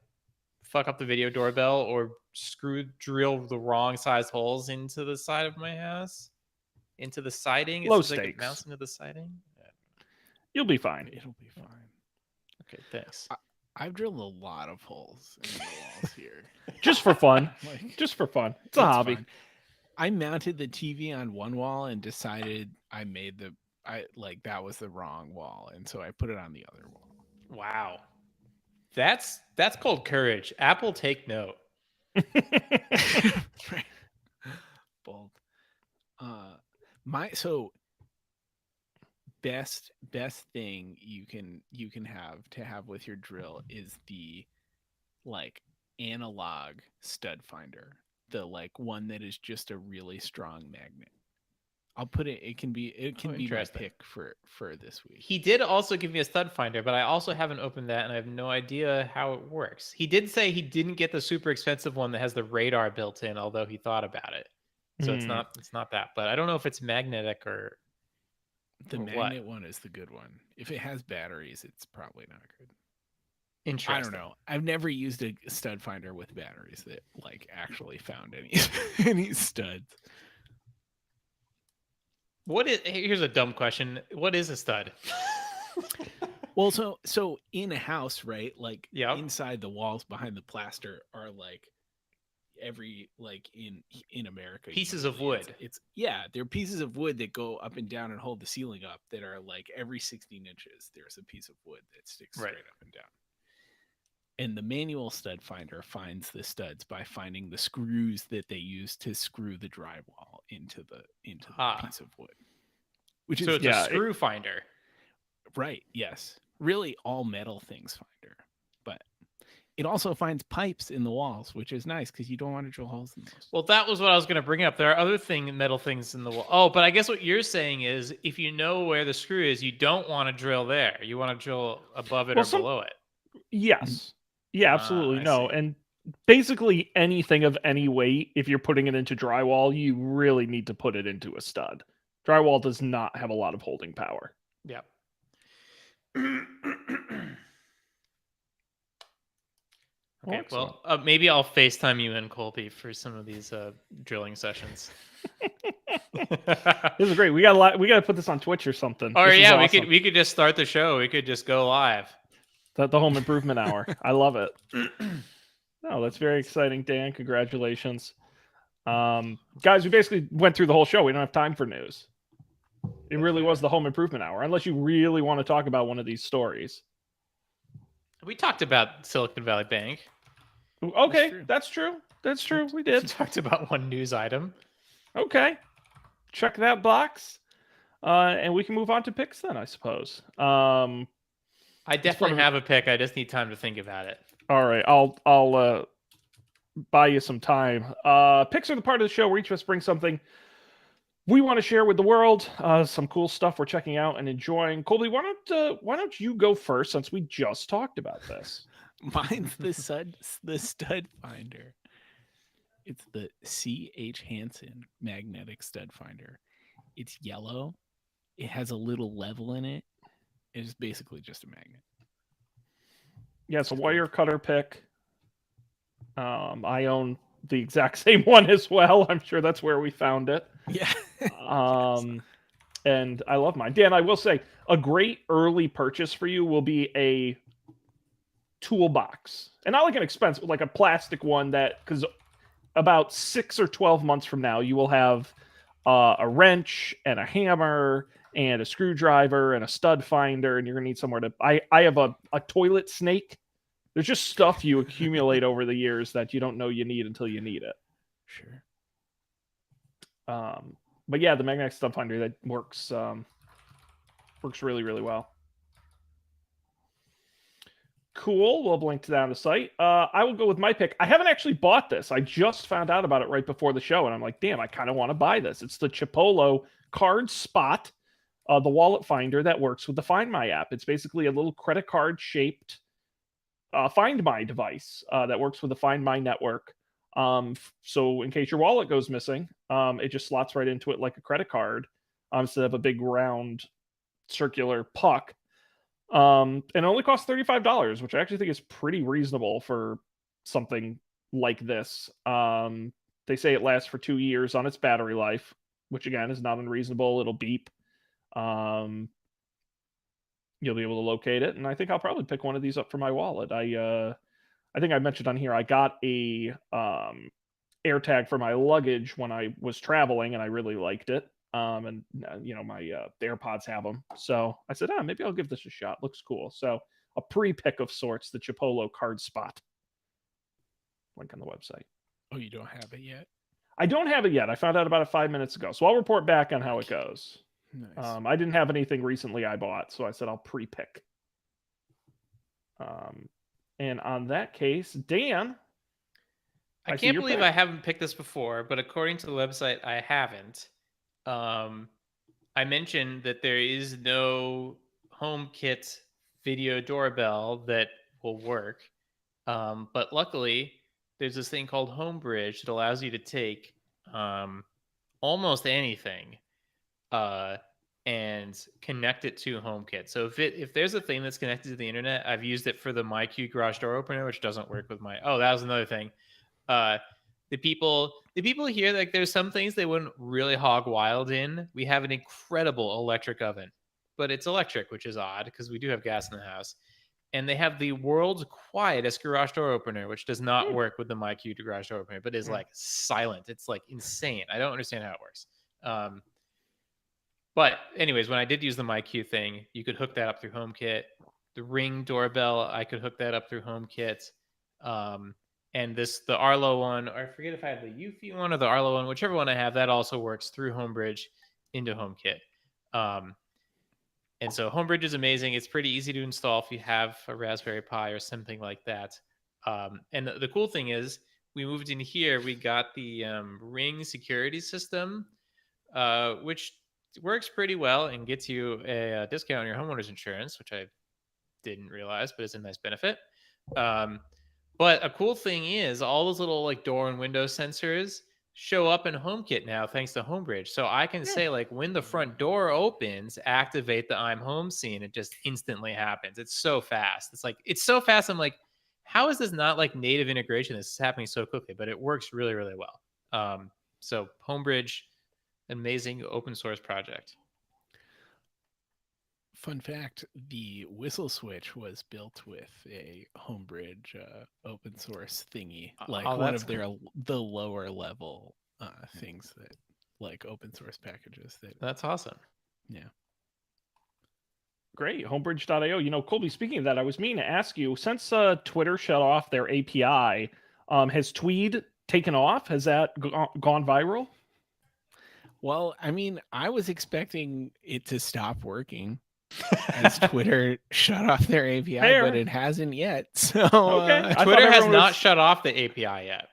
S3: fuck up the video doorbell or drill the wrong size holes into the side of my house, into the siding.
S1: Low stakes.
S3: Like it mounts into the siding.
S1: You'll be fine.
S2: It'll be fine.
S3: Okay, thanks.
S2: I've drilled a lot of holes in the walls here.
S1: Just for fun. Just for fun. It's a hobby.
S2: Fun. I mounted the TV on one wall and decided that was the wrong wall, and so I put it on the other wall.
S3: Wow. That's called courage. Apple, take note.
S2: Best thing you can have with your drill is the like analog stud finder, the like one that is just a really strong magnet. I'll put it. It can be my
S3: interesting.
S2: pick for this week.
S3: He did also give me a stud finder, but I also haven't opened that, and I have no idea how it works. He did say he didn't get the super expensive one that has the radar built in, although he thought about it. So it's not that. But I don't know if it's magnetic or
S2: The
S3: or
S2: magnet
S3: what.
S2: one is the good one. If it has batteries, it's probably not good.
S3: Interesting.
S2: I don't know. I've never used a stud finder with batteries that like actually found any any studs.
S3: Here's a dumb question. What is a stud?
S2: Well, so in a house, right? Like
S3: Yep.
S2: inside the walls behind the plaster are like every like in America
S3: Pieces of
S2: usually
S3: wood.
S2: It's they're pieces of wood that go up and down and hold the ceiling up that are like every 16 inches there's a piece of wood that sticks straight up and down. And the manual stud finder finds the studs by finding the screws that they use to screw the drywall into the piece of wood. Which is
S3: So it's a screw finder.
S2: Right, yes. Really all metal things finder. But it also finds pipes in the walls, which is nice because you don't want to drill holes in those.
S3: Well, that was what I was going to bring up. There are other metal things in the wall. Oh, but I guess what you're saying is if you know where the screw is, you don't want to drill there. You want to drill above it or below it.
S1: Yes. Yeah, absolutely.
S2: I
S1: No.
S2: see.
S1: And basically anything of any weight, if you're putting it into drywall, you really need to put it into a stud. Drywall does not have a lot of holding power.
S3: Yep. Okay, well, maybe I'll FaceTime you and Colby for some of these drilling sessions.
S1: This is great. We got to put this on Twitch or something.
S3: Or
S1: This is
S3: yeah,
S1: awesome.
S3: we could just start the show. We could just go live.
S1: The home improvement hour. I love it. No, that's very exciting, Dan. Congratulations. Guys, we basically went through the whole show. We don't have time for news. It really was the home improvement hour, unless you really want to talk about one of these stories.
S3: We talked about Silicon Valley Bank.
S1: Okay, that's true. That's true. We did.
S3: We talked about one news item.
S1: Okay. Check that box. And we can move on to picks then, I suppose.
S3: I definitely have a pick. I just need time to think about it.
S1: All right. I'll buy you some time. Picks are the part of the show where each of us brings something we want to share with the world. Some cool stuff we're checking out and enjoying. Colby, why don't you go first since we just talked about this?
S2: Mine's the stud finder. It's the C.H. Hansen magnetic stud finder. It's yellow. It has a little level in it. It's basically just a magnet.
S1: Yeah, it's a wire cutter pick. I own the exact same one as well. I'm sure that's where we found it.
S2: Yeah.
S1: And I love mine. Dan, I will say a great early purchase for you will be a toolbox, and not like an expensive, like a plastic one that, because about 6 or 12 months from now, you will have a wrench and a hammer and a screwdriver and a stud finder, and you're gonna need somewhere to. I have a toilet snake. There's just stuff you accumulate over the years that you don't know you need until you need it.
S2: Sure.
S1: But yeah, the magnetic stud finder that works really, really well. Cool. We'll link to that on the site. I will go with my pick. I haven't actually bought this. I just found out about it right before the show, and I'm like, damn, I kind of want to buy this. It's the Chipolo Card Spot, the wallet finder that works with the Find My app. It's basically a little credit card shaped Find My device that works with the Find My network. So in case your wallet goes missing, it just slots right into it like a credit card instead of a big round circular puck. And it only costs $35, which I actually think is pretty reasonable for something like this. They say it lasts for 2 years on its battery life, which again is not unreasonable. It'll beep. You'll be able to locate it, and I think I'll probably pick one of these up for my wallet. I think I mentioned on here I got a AirTag for my luggage when I was traveling, and I really liked it. And my the AirPods have them, so I said, maybe I'll give this a shot. Looks cool. So a pre-pick of sorts, the Chipolo Card Spot. Link on the website.
S2: Oh, you don't have it yet?
S1: I don't have it yet. I found out about it 5 minutes ago, so I'll report back on how it goes.
S2: Nice.
S1: I didn't have anything recently I bought, so I said I'll pre-pick. And on that case, Dan,
S3: I
S1: see
S3: can't
S1: your
S3: believe
S1: pick.
S3: I haven't picked this before, but according to the website, I haven't. I mentioned that there is no HomeKit video doorbell that will work. But luckily, there's this thing called HomeBridge that allows you to take almost anything and connect it to HomeKit. So if there's a thing that's connected to the internet, I've used it for the MyQ garage door opener, which doesn't work with my. Oh, that was another thing. The people here, like, there's some things they wouldn't really hog wild in. We have an incredible electric oven, but it's electric, which is odd because we do have gas in the house. And they have the world's quietest garage door opener, which does not work with the MyQ garage door opener, but is like silent. It's like insane. I don't understand how it works. But anyways, when I did use the MyQ thing, you could hook that up through HomeKit. The Ring doorbell, I could hook that up through HomeKit. And the Arlo one, or I forget if I have the Eufy one or the Arlo one, whichever one I have, that also works through HomeBridge into HomeKit. And so HomeBridge is amazing. It's pretty easy to install if you have a Raspberry Pi or something like that. And the cool thing is, we moved in here, we got the Ring security system, which works pretty well and gets you a discount on your homeowner's insurance, which I didn't realize, but it's a nice benefit. But a cool thing is all those little like door and window sensors show up in HomeKit now, thanks to HomeBridge. So I can say, like, when the front door opens, activate the I'm home scene. It just instantly happens. It's so fast. It's so fast. I'm like, how is this not like native integration? This is happening so quickly, but it works really, really well. So HomeBridge, amazing open source project.
S2: Fun fact, the whistle switch was built with a HomeBridge open source thingy, like one of the lower level things that, like, open source packages.
S3: That's awesome.
S2: Yeah.
S1: Great. Homebridge.io. You know, Colby, speaking of that, I was meaning to ask you, since Twitter shut off their API, has Tweed taken off? Has that gone viral?
S2: Well, I mean, I was expecting it to stop working as Twitter shut off their API, but it hasn't yet. So
S1: okay.
S3: Twitter has not shut off the API yet.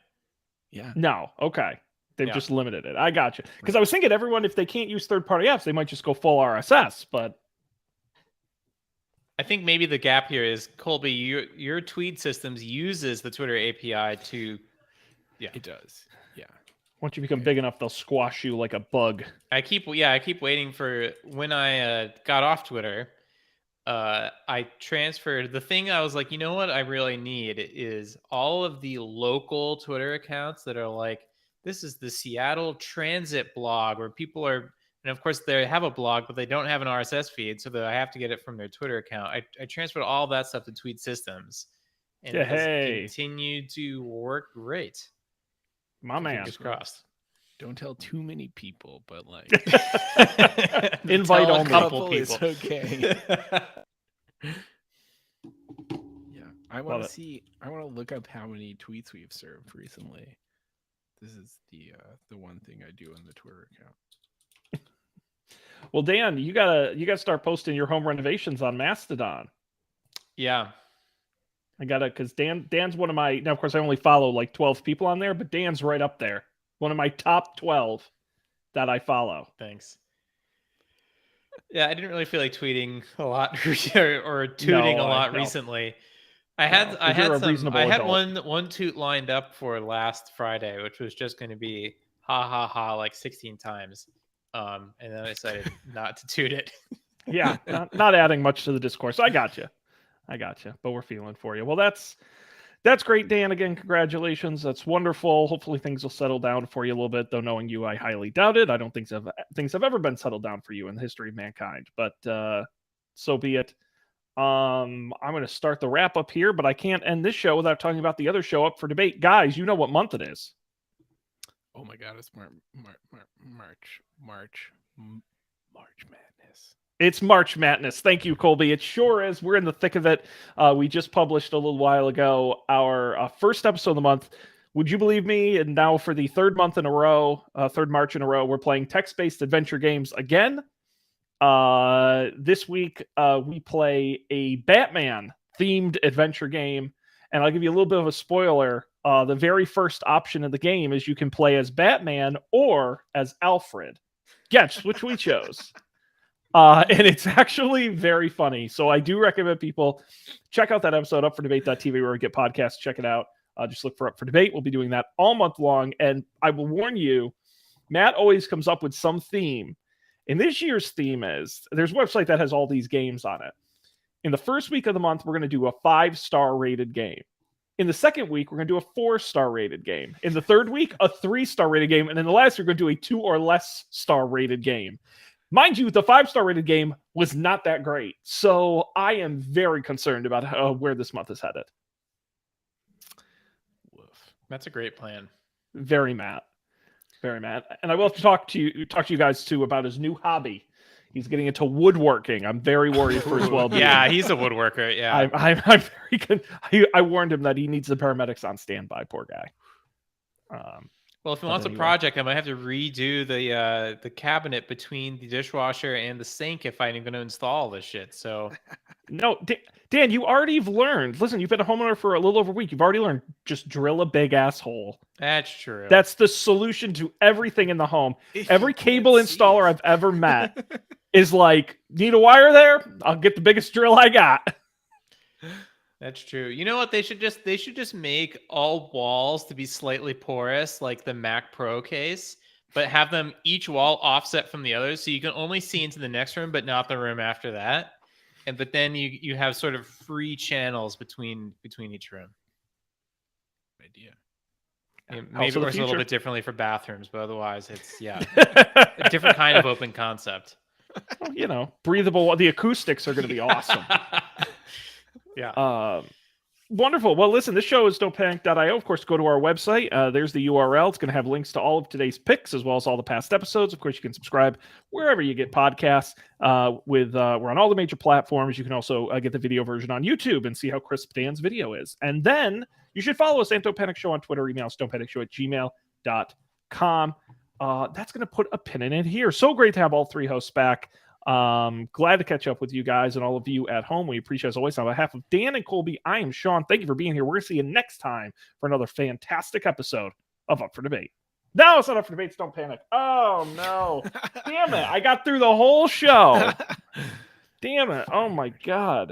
S2: Yeah.
S1: No. Okay. They've just limited it. I got you. Because I was thinking everyone, if they can't use third-party apps, they might just go full RSS, but
S3: I think maybe the gap here is, Colby, your Tweed systems uses the Twitter API to.
S2: Yeah, it does. Yeah.
S1: Once you become big enough, they'll squash you like a bug.
S3: I keep waiting for when I got off Twitter. I transferred the thing. I was like, you know what I really need is all of the local Twitter accounts that are like, this is the Seattle Transit blog, where people are, and of course they have a blog, but they don't have an RSS feed, so that I have to get it from their Twitter account. I transferred all that stuff to Tweed Systems, and it has continued to work great.
S1: My man.
S3: Fingers crossed.
S2: Don't tell too many people, but like
S1: invite
S2: a
S1: only.
S2: couple people. Is okay. Yeah, I want to look up how many tweets we've served recently. This is the one thing I do on the Twitter account.
S1: Well, Dan, you gotta start posting your home renovations on Mastodon.
S3: Yeah.
S1: Because Dan's one of my, now of course I only follow like 12 people on there, but Dan's right up there. One of my top 12 that I follow.
S3: Thanks. Yeah, I didn't really feel like tweeting a lot or tooting a lot recently. I had one toot lined up for last Friday, which was just going to be ha ha ha like 16 times. And then I decided not to toot it.
S1: Yeah, not adding much to the discourse. I got you. But we're feeling for you. Well, that's great, Dan. Again, congratulations. That's wonderful. Hopefully things will settle down for you a little bit, though knowing you, I highly doubt it. I don't think things have ever been settled down for you in the history of mankind, but so be it. I'm going to start the wrap up here, but I can't end this show without talking about the other show up for debate. Guys, you know what month it is.
S2: Oh my God, it's March Madness.
S1: It's March Madness. Thank you, Colby. It sure is. We're in the thick of it. We just published a little while ago our first episode of the month. would you believe me? And now for the third March in a row, we're playing text-based adventure games again. This week, we play a Batman-themed adventure game. And I'll give you a little bit of a spoiler. The very first option of the game is you can play as Batman or as Alfred. Guess which we chose. And it's actually very funny. So I do recommend people check out that episode, upfordebate.tv, where we get podcasts. Check it out. Just look for Up for Debate. We'll be doing that all month long. And I will warn you, Matt always comes up with some theme. And this year's theme is, there's a website that has all these games on it. In the first week of the month, we're going to do a 5-star rated game. In the second week, we're going to do a 4-star rated game. In the third week, a 3-star rated game. And then the last week, we're going to do a 2 or less star rated game. Mind you, the 5-star rated game was not that great. So I am very concerned about where this month is headed.
S3: That's a great plan.
S1: Very Matt. Very Matt. And I will have to talk to you guys too about his new hobby. He's getting into woodworking. I'm very worried for his well-being.
S3: Yeah, he's a woodworker. Yeah,
S1: I'm very good. I warned him that he needs the paramedics on standby. Poor guy.
S3: Well, if he wants a project, I might have to redo the cabinet between the dishwasher and the sink if I'm going to install this shit. So,
S1: no, Dan, you already have learned. Listen, you've been a homeowner for a little over a week. You've already learned. Just drill a big asshole.
S3: That's true.
S1: That's the solution to everything in the home. Every cable installer I've ever met is like, need a wire there? I'll get the biggest drill I got.
S3: That's true. You know what? They should just make all walls to be slightly porous, like the Mac Pro case, but have them each wall offset from the others, so you can only see into the next room, but not the room after that. But then you have sort of free channels between each room.
S2: Idea.
S3: Maybe it works a little bit differently for bathrooms, but otherwise it's a different kind of open concept.
S1: Well, breathable. The acoustics are going to be awesome.
S3: Yeah.
S1: Wonderful. Well, listen, this show is don'tpanic.io. Of course, go to our website. There's the URL. It's going to have links to all of today's picks as well as all the past episodes. Of course, you can subscribe wherever you get podcasts. We're on all the major platforms. You can also get the video version on YouTube and see how crisp Dan's video is. And then you should follow us at Don't Panic Show on Twitter. Email us don'tpanicshow@gmail.com. That's going to put a pin in it here. So great to have all three hosts back. Glad to catch up with you guys and all of you at home. We appreciate as always. On behalf of Dan and Colby, I am Sean. Thank you for being here. We're going to see you next time for another fantastic episode of Up for Debate. No, it's not Up for Debate. Don't panic. Oh no. Damn it. I got through the whole show. Damn it. Oh my God.